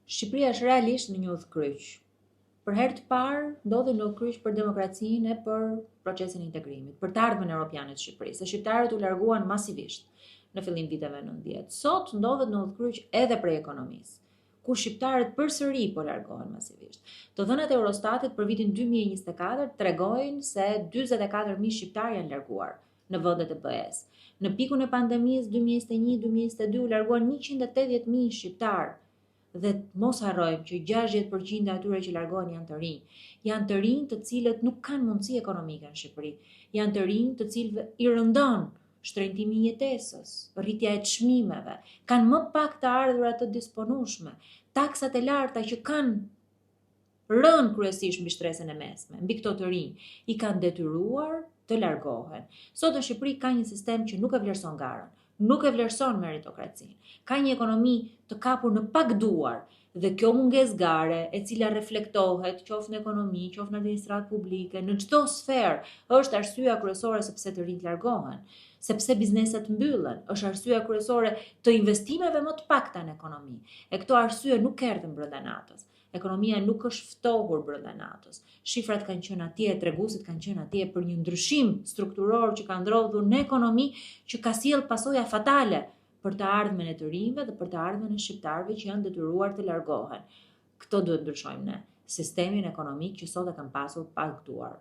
Shqipëria është realisht në një udhkryq. Për herë të parë ndodhi në udhkryq për demokracinë e për procesin e integrimit, për të ardhmen europiane të Shqipërisë. Se shqiptarët u larguan masivisht në fillim viteve 90. Sot ndodhet në udhkryq edhe prej ekonomisë, ku shqiptarët përsëri po largohen masivisht. Të dhënat e Eurostatit për vitin 2024 tregojnë se 44.000 shqiptarë janë larguar në vendet e BE-s. Në pikun e pandemisë 2021-2022 u larguan 180.000 shqiptarë. Dhe mos harrojmë që 60% e atyre që largohen janë të rinj. Janë të rinj të cilët nuk kanë mundësi ekonomike në Shqipëri. Janë të rinj të cilëve i rëndon shtrëngtimi i jetesës, rritja e çmimeve, kanë më pak të ardhura të disponueshme, taksat e larta që kanë rënë kryesisht mbi shtresën e mesme, mbi këto të rinj, i kanë detyruar të largohen. Sot në Shqipëri ka një sistem që nuk e vlerëson garën, nuk e vlerëson meritokracinë. Ka një ekonomi të kapur në pak duar dhe kjo mungesë gare e cila reflektohet qoftë në ekonomi, qoftë në administratë publike, në çdo sferë, është arsyeja kryesore sepse të rinjt largohen, sepse bizneset mbyllen, është arsyeja kryesore të investimeve më të pakta në ekonomi. E këto arsye nuk erdhën brenda natës. Ekonomia nuk është ftohur brenda natës. Shifrat kanë qenë atje, treguesit kanë qenë atje për një ndryshim strukturor që ka ndrodhur në ekonomi që ka sjellë pasoja fatale për të ardhmen e të rinjve dhe për të ardhmen e shqiptarëve që janë detyruar të largohen. Këto duhet ndryshojmë ne, sistemin ekonomik që sot e kanë pasur pa gëtuar.